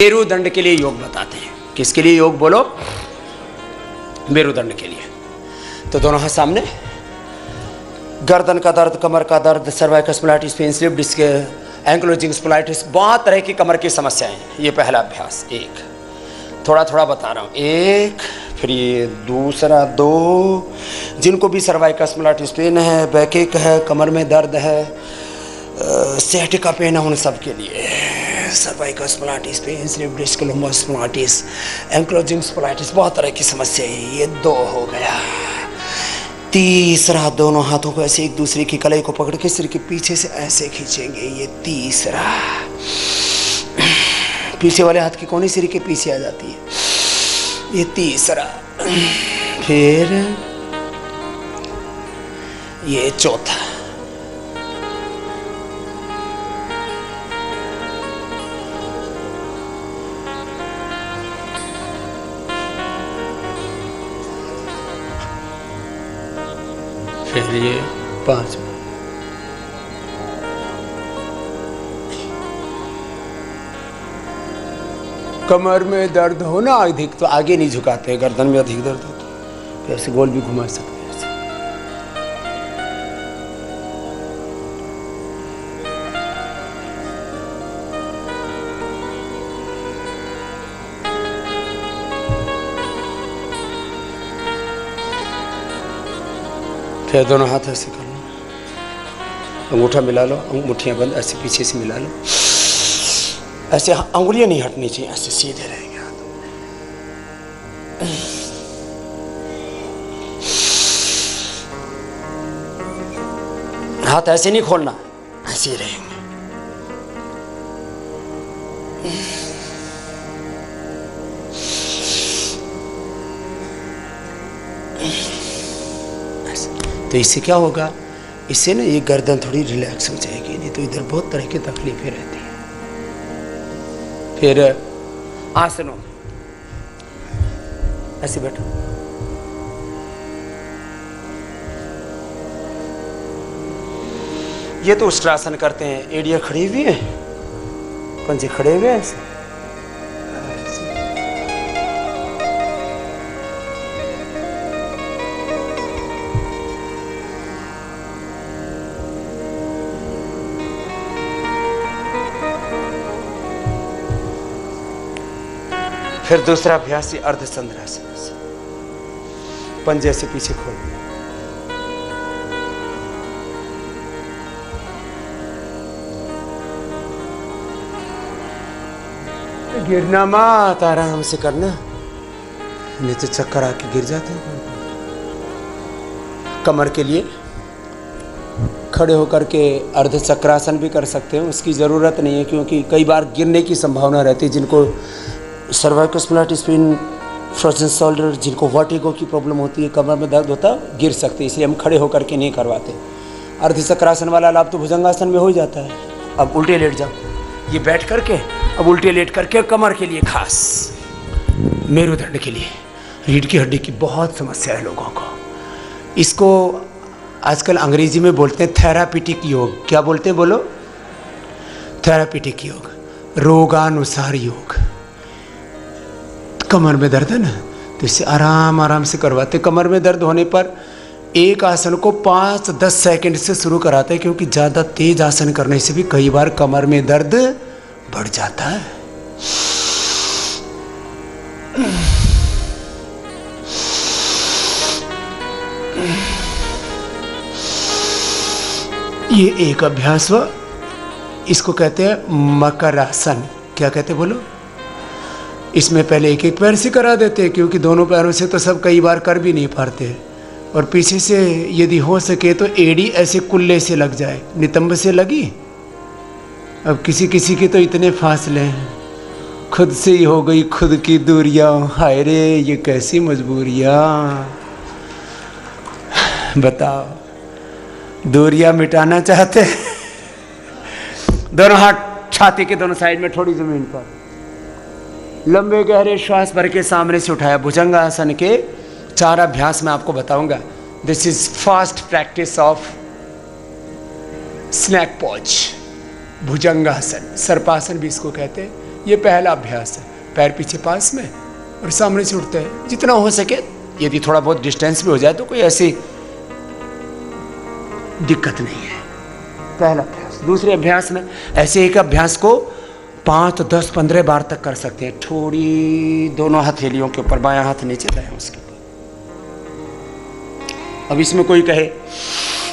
मेरुदंड के लिए योग बताते हैं। किसके लिए योग बोलो? मेरुदंड के लिए। तो दोनों हाथ सामने, गर्दन का दर्द, कमर का दर्द, cervical spondylitis, pain, slip disc, ankylosing spondylitis, बहुत तरह की कमर की समस्याएं हैं। ये पहला अभ्यास, एक थोड़ा थोड़ा बता रहा हूँ, एक, फिर ये दूसरा, दो। जिनको भी सर्वाइकल स्पॉन्डिलाइटिस पेन है, बैकएक है, कमर में दर्द है, सciatica पेन है, उन सब के लिए cervical spondylitis pain, slip disc, lumbar spondylitis, ankylosing spondylitis, बहुत तरह की समस्या है। ये दो हो गया। तीसरा, दोनों हाथों को ऐसे एक दूसरे की कलाई को पकड़ के सिर के पीछे से ऐसे खींचेंगे। ये तीसरा, पीछे वाले हाथ की कोनी सिर के पीछे आ जाती है। ये तीसरा। फिर ये चौथा। फिर ये पांचवा। कमर में दर्द हो ना अधिक तो आगे नहीं झुकाते, गर्दन में अधिक दर्द होता है तो ऐसे गोल भी घुमा सकते हैं ऐसे। फिर दोनों हाथ ऐसे कर लो, अंगूठा मिला लो, मुट्ठियां बंद, ऐसे पीछे से मिला लो। ऐसे अंगुलियां नहीं हटनी चाहिए, ऐसे सीधे रहेंगे हाथ। हाथ ऐसे नहीं खोलना, ऐसे ही रहेंगे। तो इससे क्या होगा? इससे ना ये गर्दन थोड़ी रिलैक्स हो जाएगी, नहीं तो इधर बहुत तरह की तकलीफें रहती हैं। फिर आसनों, ऐसे बैठो। ये तो उष्ट्रासन करते हैं, एड़ियां खड़ी हुई है, पंजे खड़े हुए हैं ऐसे। फिर दूसरा अभ्यास ये अर्धचंद्रासन, पंजे से पीछे खोल, गिरना मत, आराम से करना, नहीं तो चक्कर आके गिर जाते हैं। कमर के लिए खड़े होकर के अर्धचक्रासन भी कर सकते हैं, उसकी ज़रूरत नहीं है क्योंकि कई बार गिरने की संभावना रहती है। जिनको cervical spondylitis pain, frozen shoulder, जिनको वर्टिगो की प्रॉब्लम होती है, कमर में दर्द होता है, गिर सकते हैं, इसलिए हम खड़े होकर के नहीं करवाते। अर्धचक्रासन वाला लाभ तो भुजंगासन में हो ही जाता है। अब उल्टे लेट जाओ, ये बैठ करके, अब उल्टे लेट करके कमर के लिए खास, मेरुदंड के लिए, रीढ़ की हड्डी की बहुत समस्या है लोगों को। इसको आजकल अंग्रेजी में बोलते हैं थेरापीटिक योग। क्या बोलते हैं बोलो? थेरापीटिक योग, रोगानुसार योग। कमर में दर्द है ना, तो इससे आराम आराम से करवाते। कमर में दर्द होने पर एक आसन को 5-10 सेकंड से शुरू कराते हैं, क्योंकि ज़्यादा तेज आसन करने से भी कई बार कमर में दर्द बढ़ जाता है। ये एक अभ्यास हुआ, इसको कहते हैं मकरासन। क्या कहते हैं बोलो? इसमें पहले एक एक पैर से करा देते हैं, क्योंकि दोनों पैरों से तो सब कई बार कर भी नहीं पाते, और पीछे से यदि हो सके तो एड़ी ऐसे कुल्ले से लग जाए, नितंब से लगी। अब किसी किसी के तो इतने फासले हैं, खुद से ही हो गई खुद की दूरियां। हाय रे, ये कैसी मजबूरियां, बताओ। दूरियां मिटाना चाहते हैं? दोनों हाथ छाती के दोनों साइड में, थोड़ी जमीन पर, लंबे गहरे श्वास भर के सामने से उठाया। भुजंगासन के 4 अभ्यास मैं आपको बताऊंगा। This is fast practice of snake pose, bhujangasana, sarpasana भी इसको कहते हैं। ये पहला अभ्यास है। पैर पीछे पास में और सामने से उठते हैं जितना हो सके। यदि थोड़ा बहुत डिस्टेंस भी हो जाए तो कोई ऐसी दिक्कत नहीं है। पहला अभ्यास। दूसरे अभ्यास में ऐसे एक अभ्यास को 5, 10, 15 बार तक कर सकते हैं। थोड़ी दोनों हथेलियों के ऊपर, बायां हाथ नीचे दायां उसके ऊपर। अब इसमें कोई कहे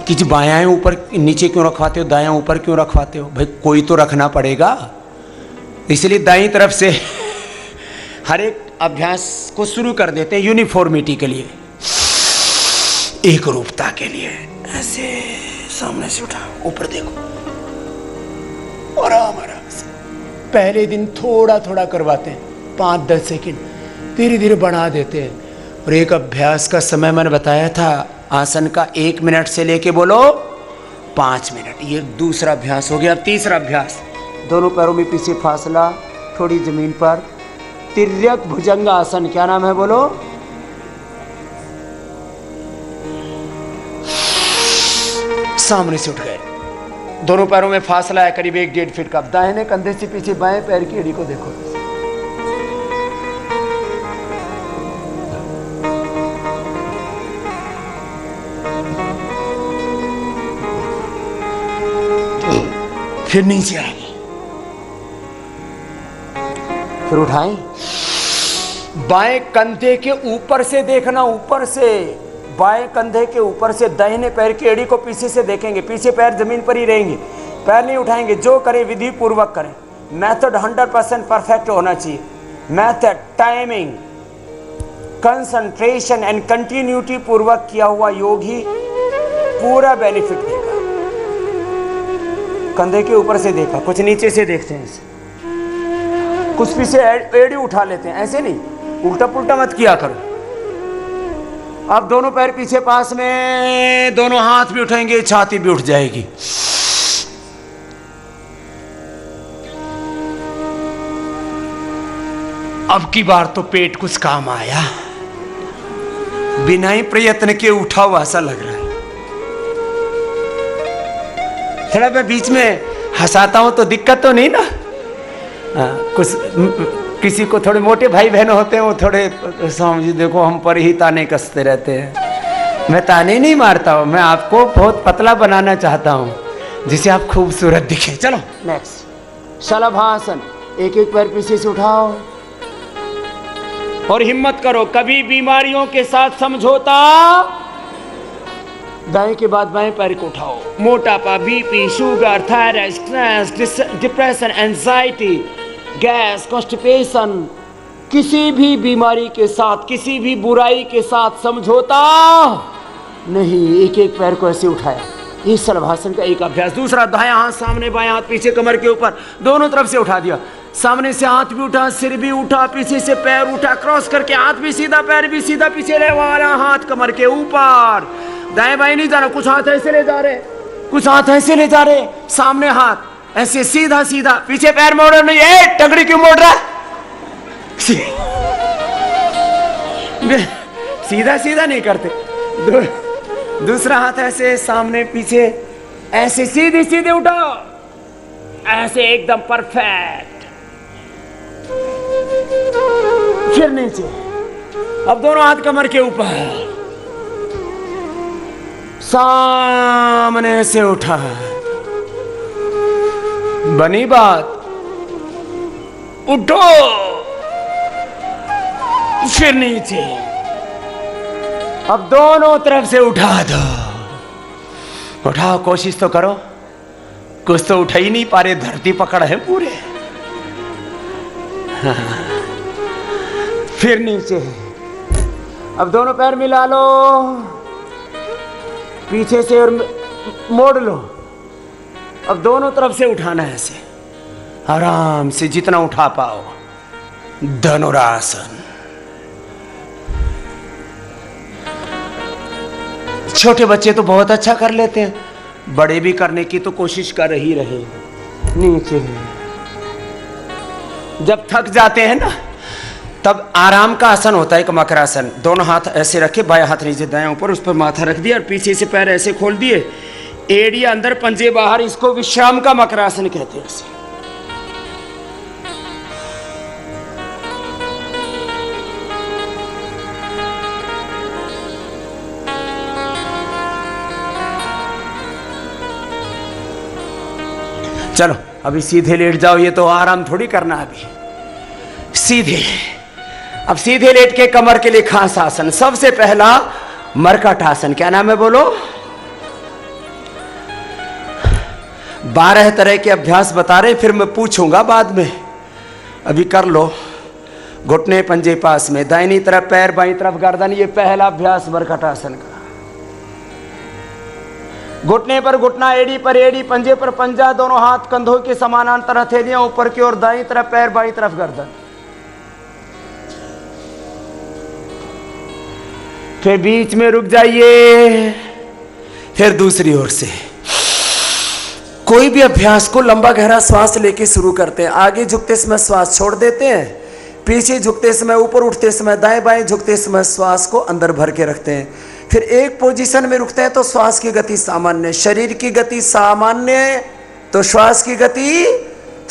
कि जी बायां ऊपर नीचे क्यों रखवाते हो, दायां ऊपर क्यों रखवाते हो? भाई कोई तो रखना पड़ेगा, इसलिए दाईं तरफ से हर एक अभ्यास को शुरू कर देते हैं यूनिफॉर्मिटी के लिए, एक रूपता के लिए। ऐसे सामने से उठा, ऊपर देखो और आराम से। पहले दिन थोड़ा थोड़ा करवाते हैं, 5-10 सेकंड, धीरे धीरे बढ़ा देते हैं। और एक अभ्यास का समय मैंने बताया था आसन का 1 मिनट से लेके बोलो 5 मिनट। ये दूसरा अभ्यास हो गया। अब तीसरा अभ्यास, दोनों पैरों में पीछे फासला, थोड़ी जमीन पर, तिर्यक भुजंग आसन। क्या नाम है बोलो? सामने से उठ गए, दोनों पैरों में फासला है करीब 1-1.5 फीट का। दाहिने कंधे से पीछे बाएं पैर की एड़ी को देखो। फिर नीचे आए, फिर उठाएं। बाएं कंधे के ऊपर से देखना, ऊपर से, बाएं कंधे के ऊपर से दाहिने पैर की एड़ी को पीछे से देखेंगे। पीछे पैर जमीन पर ही रहेंगे, पैर नहीं उठाएंगे। जो करें विधि पूर्वक करें। मेथड 100% परफेक्ट होना चाहिए। Method, timing, concentration and continuity पूर्वक किया हुआ योग ही पूरा बेनिफिट देगा। कंधे के ऊपर से देखा, कुछ नीचे से देखते हैं, कुछ पीछे एड़ी उठा लेते हैं। ऐसे नहीं, उल्टा पुल्टा मत किया करो। अब दोनों पैर पीछे पास में, दोनों हाथ भी उठाएंगे, छाती भी उठ जाएगी। अब की बार तो पेट कुछ काम आया, बिना ही प्रयत्न के उठा हुआ ऐसा लग रहा है। थोड़ा मैं बीच में हंसाता हूं तो दिक्कत तो नहीं ना? कुछ किसी को थोड़े मोटे भाई बहन होते हैं, वो थोड़े स्वामी जी देखो हम पर ही ताने कसते रहते हैं। मैं ताने नहीं मारता हूं, मैं आपको बहुत पतला बनाना चाहता हूं जिसे आप खूबसूरत दिखे। चलो नेक्स्ट, शलभासन। एक एक पैर पीछे से उठाओ और हिम्मत करो। कभी बीमारियों के साथ समझौता, दाएं के बाद बाएं पैर को उठाओ। मोटापा, BP, sugar, thyroid, stress, depression, anxiety, gas, constipation, किसी भी बीमारी के साथ, किसी भी बुराई के साथ समझौता नहीं। एक एक पैर को ऐसे उठाया। ये शलभासन का एक अभ्यास। दूसरा, दायां हाथ सामने, बायां हाथ पीछे, कमर के ऊपर, दोनों तरफ से उठा दिया। सामने से हाथ भी उठा, सिर भी उठा, पीछे से पैर उठा, क्रॉस करके हाथ भी सीधा, पैर भी सीधा, पीछे ले वाला हाथ कमर के ऊपर। दाएं बाएं नहीं जा रहा, कुछ हाथ ऐसे ले जा रहे, कुछ हाथ ऐसे ले जा रहे, सामने हाथ ऐसे सीधा सीधा, पीछे पैर मोड़ नहीं। टंगड़ी क्यों मोड़ रहा है? सीधा सीधा नहीं करते। दूसरा हाथ ऐसे सामने पीछे, ऐसे सीधे सीधे उठाओ, ऐसे एकदम परफेक्ट। फिर नीचे। अब दोनों हाथ कमर के ऊपर, सामने से उठा। बनी बात, उठो, फिर नीचे। अब दोनों तरफ से उठा दो। उठाओ, कोशिश तो करो। कुछ तो उठा ही नहीं पा रहे, धरती पकड़ है पूरे। फिर नीचे। अब दोनों पैर मिला लो पीछे से और मोड़ लो। अब दोनों तरफ से उठाना है ऐसे, आराम से जितना उठा पाओ। धनुरासन। छोटे बच्चे तो बहुत अच्छा कर लेते हैं, बड़े भी करने की तो कोशिश कर ही रहे। नीचे। जब थक जाते हैं ना, तब आराम का आसन होता है एक मकरासन। दोनों हाथ ऐसे रखे, बायां हाथ नीचे दायां ऊपर, उस पर माथा रख दिया और पीछे से पैर ऐसे खोल दिए, एड़िया अंदर पंजे बाहर। इसको विश्राम का मकरासन कहते हैं। चलो अभी सीधे लेट जाओ, ये तो आराम थोड़ी करना अभी, सीधे। अब सीधे लेट के कमर के लिए खास आसन, सबसे पहला मरकट आसन। क्या नाम है बोलो? 12 तरह के अभ्यास बता रहे, फिर मैं पूछूंगा बाद में, अभी कर लो। घुटने पंजे पास में, दाहिनी तरफ पैर बाईं तरफ गर्दन, ये पहला अभ्यास मरकट आसन का। घुटने पर घुटना, एड़ी पर एड़ी, पंजे पर पंजा, दोनों हाथ कंधों के समानांतर, हथेलियां ऊपर की ओर, दाईं तरफ पैर बाईं तरफ गर्दन। फिर बीच में रुक जाइए, फिर दूसरी ओर से। कोई भी अभ्यास को लंबा गहरा श्वास लेके शुरू करते हैं। आगे झुकते समय श्वास छोड़ देते हैं, पीछे झुकते समय, ऊपर उठते समय, दाएं बाएं झुकते समय श्वास को अंदर भर के रखते हैं। फिर एक पोजीशन में रुकते हैं तो श्वास की गति सामान्य, शरीर की गति सामान्य, तो श्वास की गति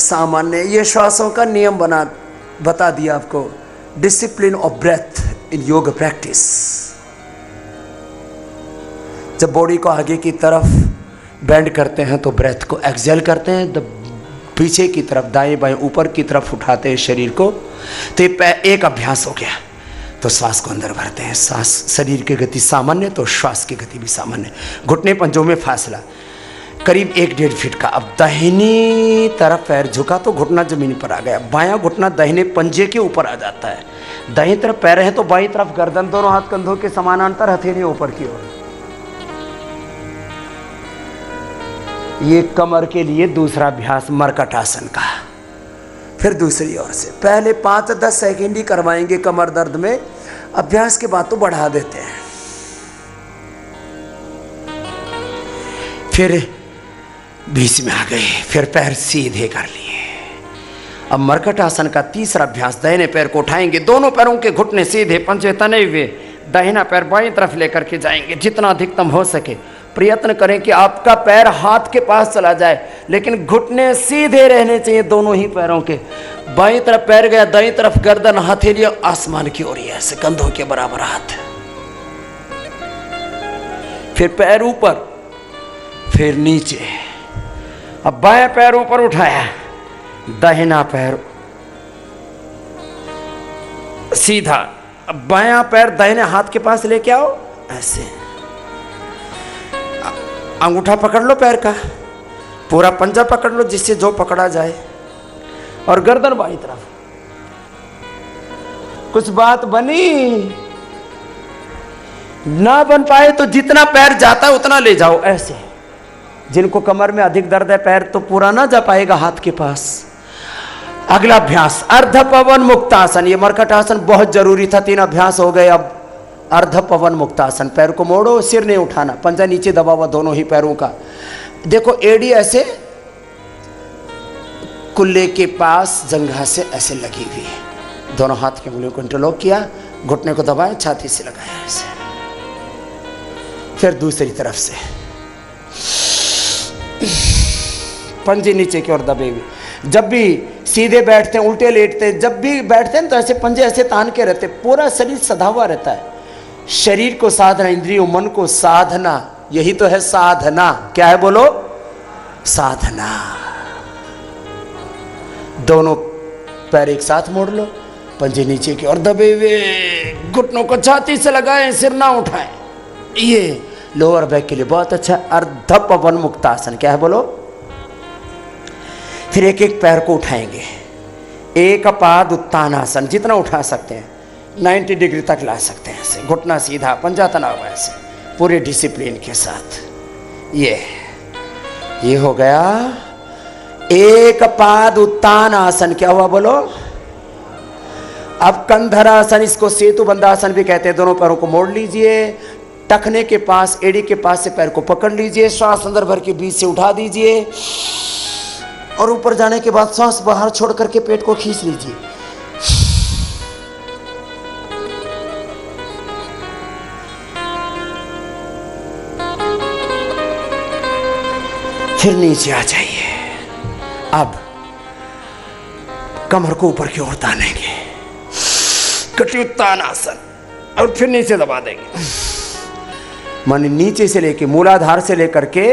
सामान्य। ये श्वासों का नियम बता दिया आपको। डिसिप्लिन ऑफ ब्रेथ इन योग प्रैक्टिस। जब बॉडी को आगे की तरफ बेंड करते हैं तो ब्रेथ को एक्सेल करते हैं, पीछे की तरफ, दाएं बाएं, ऊपर की तरफ उठाते हैं शरीर को। तो एक अभ्यास हो गया। तो श्वास को अंदर भरते हैं, श्वास, शरीर की गति सामान्य तो श्वास की गति भी सामान्य। घुटने पंजों में फासला करीब 1-1.5 फीट का। अब दाहिनी तरफ पैर झुका तो घुटना जमीन पर आ गया, बायां घुटना दाहिने पंजे के ऊपर आ जाता है। दाहिनी तरफ पैर है तो बाईं तरफ गर्दन, दोनों हाथ कंधों के समानांतर, हथेली ऊपर की ओर। ये कमर के लिए दूसरा अभ्यास मरकट आसन का। फिर दूसरी ओर से पहले 5-10 सेकंड ही करवाएंगे कमर दर्द में, अभ्यास के बाद तो बढ़ा देते हैं। फिर बीच में आ गए, फिर पैर सीधे कर लिए। अब मरकट आसन का तीसरा अभ्यास, दाहिने पैर को उठाएंगे, दोनों पैरों के घुटने सीधे, पंजे तने हुए, दाहिना पैर बाईं तरफ लेकर के जाएंगे। जितना अधिकतम हो सके प्रयत्न करें कि आपका पैर हाथ के पास चला जाए, लेकिन घुटने सीधे रहने चाहिए दोनों ही पैरों के। बाईं तरफ पैर गया, दाईं तरफ गर्दन, हथेलियां आसमान की ओर, ऐसे कंधों के बराबर हाथ। फिर पैर ऊपर, फिर नीचे। अब बाएं पैर ऊपर उठाया, दाहिना पैर सीधा। अब बायां पैर दाहिने हाथ के पास लेके आओ, ऐसे अंगूठा पकड़ लो पैर का, पूरा पंजा पकड़ लो जिससे जो पकड़ा जाए, और गर्दन बाईं तरफ। कुछ बात बनी? ना बन पाए तो जितना पैर जाता है उतना ले जाओ, ऐसे। जिनको कमर में अधिक दर्द है, पैर तो पूरा ना जा पाएगा हाथ के पास। अगला अभ्यास अर्ध पवन मुक्तासन। ये मरकट आसन बहुत जरूरी था, 3 अभ्यास हो गए। अब अर्ध पवन मुक्तासन, पैर को मोड़ो, सिर नहीं उठाना, पंजा नीचे दबा हुआ दोनों ही पैरों का। देखो एड़ी ऐसे कुल्ले के पास जंघा से ऐसे लगी हुई है, दोनों हाथ की उंगलियों को इंटरलॉक किया, घुटने को दबाया, छाती से लगाया ऐसे। फिर दूसरी तरफ से पंजे नीचे की ओर दबे हुए। जब भी सीधे बैठते हैं, उल्टे लेटते हैं, जब भी बैठते हैं तो ऐसे पंजे ऐसे तान के रहते, पूरा शरीर सधा हुआ रहता है। शरीर को साधना, इंद्रियों मन को साधना, यही तो है साधना। क्या है बोलो? साधना। दोनों पैर एक साथ मोड़ लो, पंजे नीचे की ओर दबे हुए, घुटनों को छाती से लगाएं, सिर ना उठाएं। ये लोअर बैक के लिए बहुत अच्छा अर्ध पवन मुक्तासन। क्या है बोलो? फिर एक एक पैर को उठाएंगे, एक पाद उत्तानासन, जितना उठा सकते हैं 90 डिग्री तक ला सकते हैं ऐसे, घुटना सीधा, पंजा तना हुआ ऐसे, पूरे डिसिप्लिन के साथ। ये हो गया एक पाद उत्तान आसन। क्या हुआ बोलो? अब कंधरासन, इसको सेतु बंधासन भी कहते हैं। दोनों पैरों को मोड़ लीजिए, टखने के पास, एड़ी के पास से पैर को पकड़ लीजिए, श्वास अंदर भर के बीच से उठा दीजिए, और ऊपर जाने के बाद सांस बाहर छोड़ करके पेट को खींच लीजिए। फिर नीचे आ जाइए। अब कमर को ऊपर की ओर तानेंगे, कटियुत्तान आसन, और फिर नीचे दबा देंगे। माने नीचे से लेके मूलाधार से लेकर के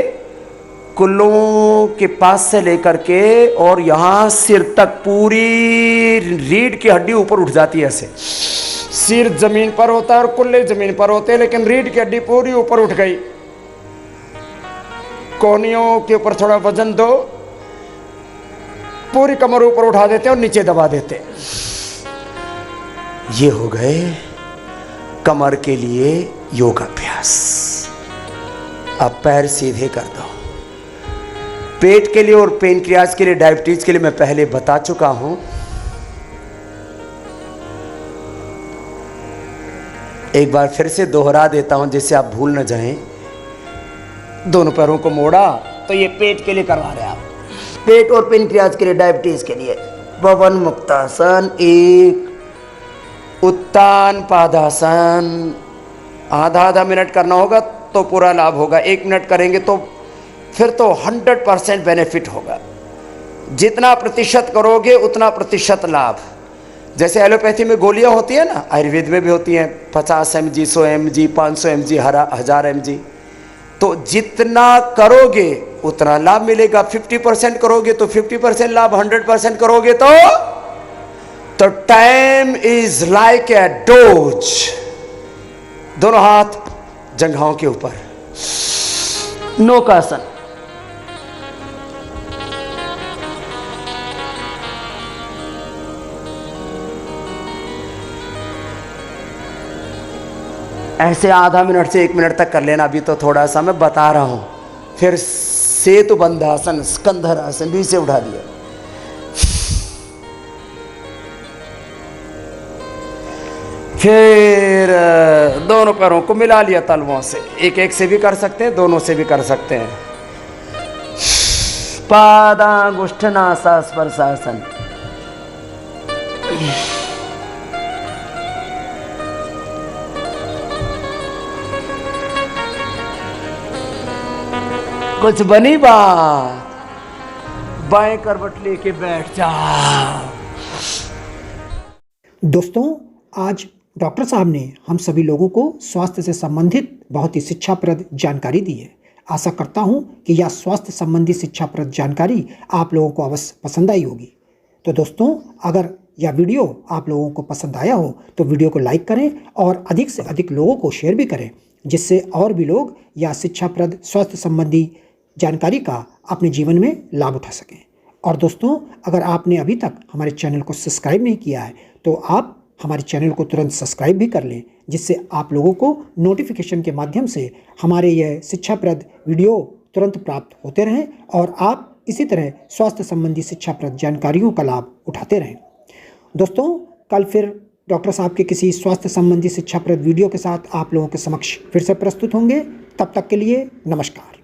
कुल्लों के पास से लेकर के और यहाँ सिर तक पूरी रीढ़ की हड्डी ऊपर उठ जाती है ऐसे। सिर जमीन पर होता है और कुल्ले जमीन पर होते हैं, लेकिन रीढ़ की हड्डी पूरी ऊपर उठ गई। कोहनियों के ऊपर थोड़ा वजन दो, पूरी कमर ऊपर उठा देते और नीचे दबा देते। ये हो गए कमर के लिए योगाभ्यास। अब पैर सीधे कर दो। पेट के लिए और पेनक्रियाज के लिए, डायबिटीज के लिए मैं पहले बता चुका हूं। एक बार फिर से दोहरा देता हूं जिससे आप भूल न जाएं। दोनों पैरों को मोड़ा तो ये पेट के लिए करवा रहे हैं आप, पेट और पेनक्रियाज के लिए, डायबिटीज के लिए। पवन मुक्तासन, एक उत्तान पादासन। आधा मिनट करना होगा तो पूरा लाभ होगा। 1 मिनट करेंगे तो फिर तो 100% बेनिफिट होगा। जितना प्रतिशत करोगे उतना प्रतिशत लाभ। जैसे एलोपैथी में गोलियां होती है ना, आयुर्वेद में भी होती हैं 50 mg, 100 mg, 500 mg, 1000 mg। तो जितना करोगे उतना लाभ मिलेगा। 50% करोगे तो 50% लाभ, 100% करोगे तो time is like a dose. दोनों हाथ जंघाओं के ऊपर, नौकासन। ऐसे आधा मिनट से 1 मिनट तक कर लेना। अभी तो थोड़ा सा मैं बता रहा हूं। फिर सेतु बंधासन, स्कंधर आसन भी से उठा दिया। फिर दोनों पैरों को मिला लिया तलवों से। एक से भी कर सकते हैं, दोनों से भी कर सकते हैं। पादांगुष्ठनासा स्पर्शासन। कुछ बनी बात, बाएं करवट लेके बैठ जाओ। दोस्तों, आज डॉक्टर साहब ने हम सभी लोगों को स्वास्थ्य से संबंधित बहुत ही शिक्षाप्रद जानकारी दी है। आशा करता हूं कि यह स्वास्थ्य संबंधी शिक्षाप्रद जानकारी आप लोगों को अवश्य पसंद आई होगी। तो दोस्तों, अगर यह वीडियो आप लोगों को पसंद आया हो तो वीडियो को लाइक करें और अधिक से अधिक लोगों को शेयर भी करें, जिससे और भी लोग यह शिक्षाप्रद स्वास्थ्य संबंधी जानकारी का अपने जीवन में लाभ उठा सकें। और दोस्तों, अगर आपने अभी तक हमारे चैनल को सब्सक्राइब नहीं किया है तो आप हमारे चैनल को तुरंत सब्सक्राइब भी कर लें, जिससे आप लोगों को नोटिफिकेशन के माध्यम से हमारे यह शिक्षाप्रद वीडियो तुरंत प्राप्त होते रहें और आप इसी तरह स्वास्थ्य संबंधी शिक्षाप्रद जानकारियों का लाभ उठाते रहें। दोस्तों, कल फिर डॉक्टर साहब के किसी स्वास्थ्य संबंधी शिक्षाप्रद वीडियो के साथ आप लोगों के समक्ष फिर से प्रस्तुत होंगे। तब तक के लिए नमस्कार।